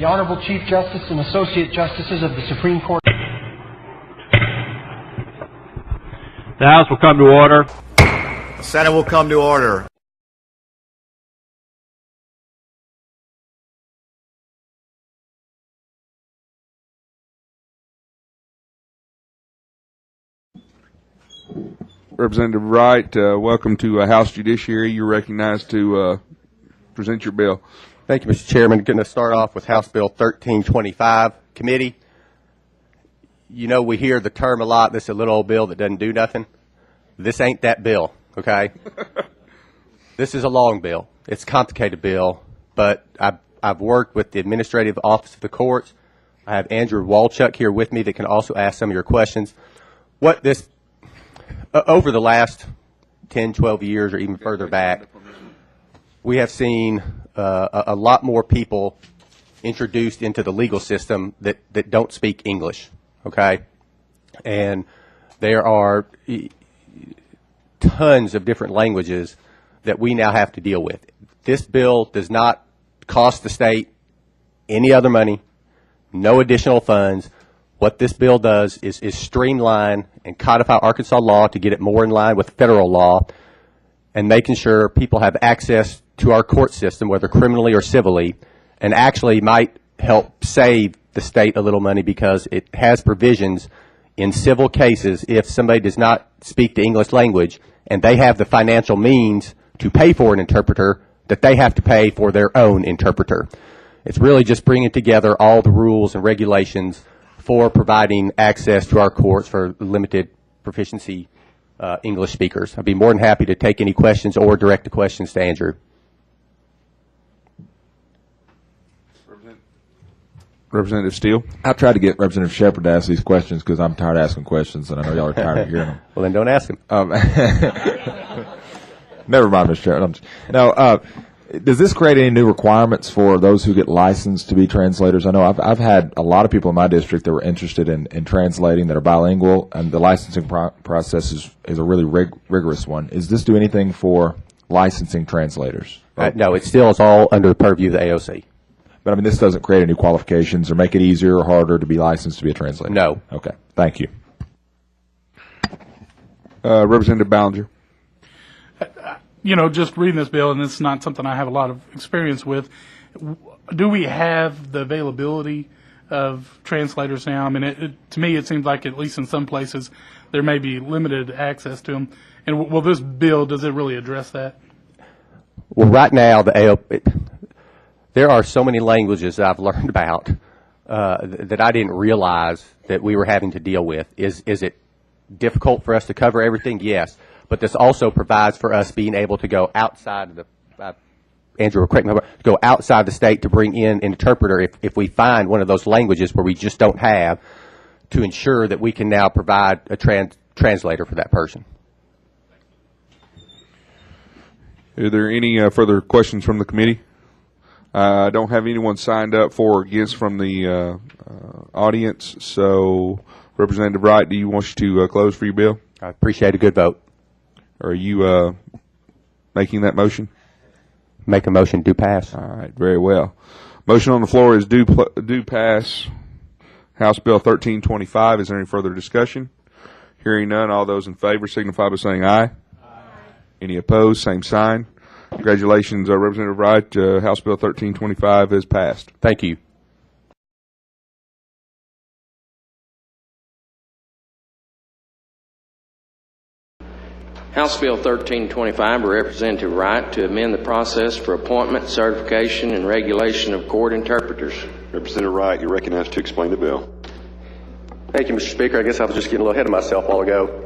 The Honorable Chief Justice and Associate Justices of the Supreme Court. The House will come to order. The Senate will come to order. Representative Wright, welcome to House Judiciary. You're recognized to present your bill. Thank you, Mr. Chairman. Going to start off with House Bill 1325, Committee. You know, we hear the term a lot, this is a little old bill that doesn't do nothing. This ain't that bill, okay? This is a long bill. It's a complicated bill, but I've worked with the Administrative Office of the Courts. I have Andrew Walchuk here with me that can also ask some of your questions. What this over the last 10, 12 years or even further back, we have seen a lot more people introduced into the legal system that don't speak English, okay? And there are tons of different languages that we now have to deal with. This bill does not cost the state any other money, no additional funds. What this bill does is streamline and codify Arkansas law to get it more in line with federal law and making sure people have access to our court system, whether criminally or civilly, and actually might help save the state a little money because it has provisions in civil cases if somebody does not speak the English language and they have the financial means to pay for an interpreter, that they have to pay for their own interpreter. It's really just bringing together all the rules and regulations for providing access to our courts for limited proficiency English speakers. I'd be more than happy to take any questions or direct the questions to Andrew. Representative Steele. I tried to get Representative Shepard to ask these questions because I'm tired of asking questions, and I know y'all are tired of hearing them. Well, then don't ask him. Never mind, Mr. Chairman. Does this create any new requirements for those who get licensed to be translators? I know I've had a lot of people in my district that were interested in translating that are bilingual, and the licensing process is a really rigorous one. Does this do anything for licensing translators? No, it still is all under the purview of the AOC. But, I mean, this doesn't create any qualifications or make it easier or harder to be licensed to be a translator? No. Okay. Thank you. Representative Ballinger. You know, just reading this bill, and it's not something I have a lot of experience with, do we have the availability of translators now? I mean, to me, it seems like at least in some places there may be limited access to them. And will this bill, does it really address that? Well, right now, there are so many languages that I've learned about that I didn't realize that we were having to deal with. Is it difficult for us to cover everything? Yes. But this also provides for us being able to go outside of the, Andrew, correct me, to go outside the state to bring in an interpreter if we find one of those languages where we just don't have, to ensure that we can now provide a translator for that person. Are there any further questions from the committee? I don't have anyone signed up for or against from the audience. So, Representative Wright, do you want to close for your bill? I appreciate a good vote. Are you making that motion? Make a motion, do pass. All right, very well. Motion on the floor is do pass House Bill 1325. Is there any further discussion? Hearing none, all those in favor signify by saying aye. Aye. Any opposed, same sign. Congratulations, Representative Wright. House Bill 1325 is passed. Thank you. House Bill 1325 by Representative Wright to amend the process for appointment, certification, and regulation of court interpreters. Representative Wright, you're recognized to explain the bill. Thank you, Mr. Speaker. I guess I was just getting a little ahead of myself a while ago.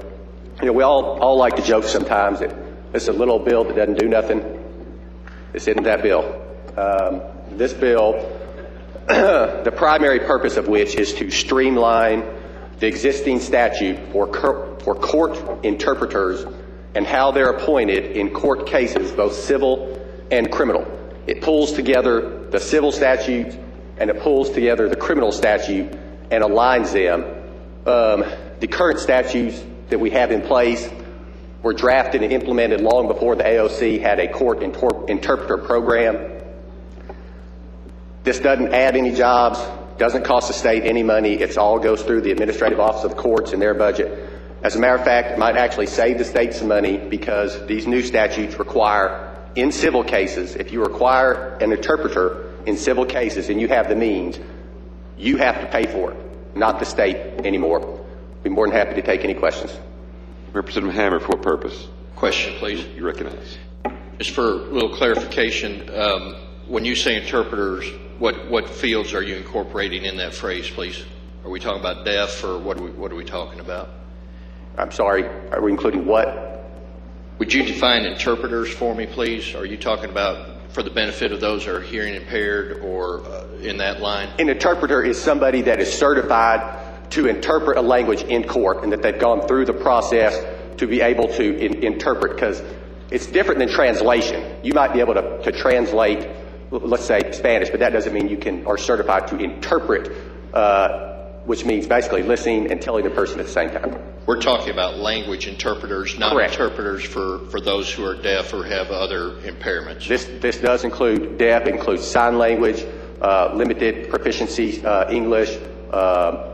You know, we all like to joke sometimes that it's a little bill that doesn't do nothing. This isn't that bill. This bill, the primary purpose of which is to streamline the existing statute for court interpreters and how they're appointed in court cases, both civil and criminal. It pulls together the civil statute and it pulls together the criminal statute and aligns them. The current statutes that we have in place were drafted and implemented long before the AOC had a court interpreter program. This doesn't add any jobs, doesn't cost the state any money. It all goes through the administrative office of the courts and their budget. As a matter of fact, it might actually save the state some money because these new statutes require, in civil cases, if you require an interpreter in civil cases and you have the means, you have to pay for it, not the state anymore. Be more than happy to take any questions. Representative Hammer, for what purpose? Question, please. You recognize. Just for a little clarification, when you say interpreters, what fields are you incorporating in that phrase, please? Are we talking about deaf, or what are we talking about? I'm sorry, are we including what? Would you define interpreters for me, please? Are you talking about for the benefit of those who are hearing impaired, or in that line? An interpreter is somebody that is certified to interpret a language in court, and that they've gone through the process to be able to interpret, because it's different than translation. You might be able to translate, let's say, Spanish, but that doesn't mean you are certified to interpret, which means basically listening and telling the person at the same time. We're talking about language interpreters, not Correct. Interpreters for those who are deaf or have other impairments. This does include deaf, it includes sign language, limited proficiency, English,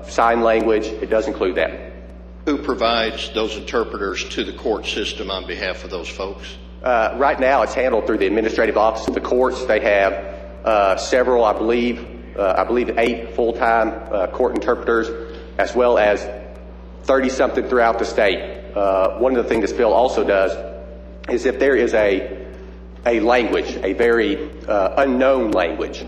sign language. It does include that. Who provides those interpreters to the court system on behalf of those folks? Right now, it's handled through the administrative office of the courts. They have several, I believe 8 full-time court interpreters, as well as 30-something throughout the state. One of the things this bill also does is if there is a language, a very unknown language,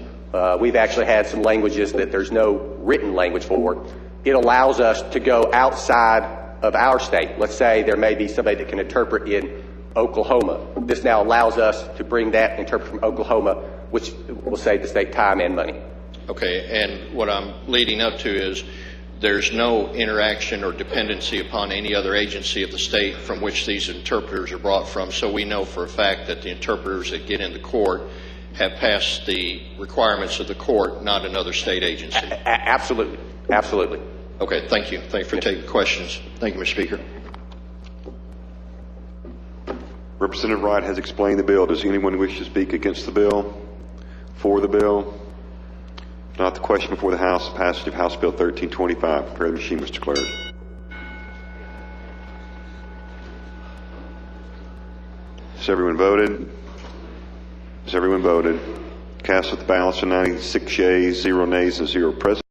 we've actually had some languages that there's no written language for. It allows us to go outside of our state. Let's say there may be somebody that can interpret in Oklahoma. This now allows us to bring that interpreter from Oklahoma, which will save the state time and money. Okay, and what I'm leading up to is there's no interaction or dependency upon any other agency of the state from which these interpreters are brought from, so we know for a fact that the interpreters that get into court have passed the requirements of the court, not another state agency. Absolutely. Absolutely. Okay, thank you. Thank you for taking questions. Thank you, Mr. Speaker. Representative Wright has explained the bill. Does anyone wish to speak against the bill? For the bill? If not, the question before the House, passage of House Bill 1325. Prepare the machine, Mr. Clerk. Has everyone voted? Has everyone voted? Cast with the ballots of 96 yeas, 0 nays, and 0 present.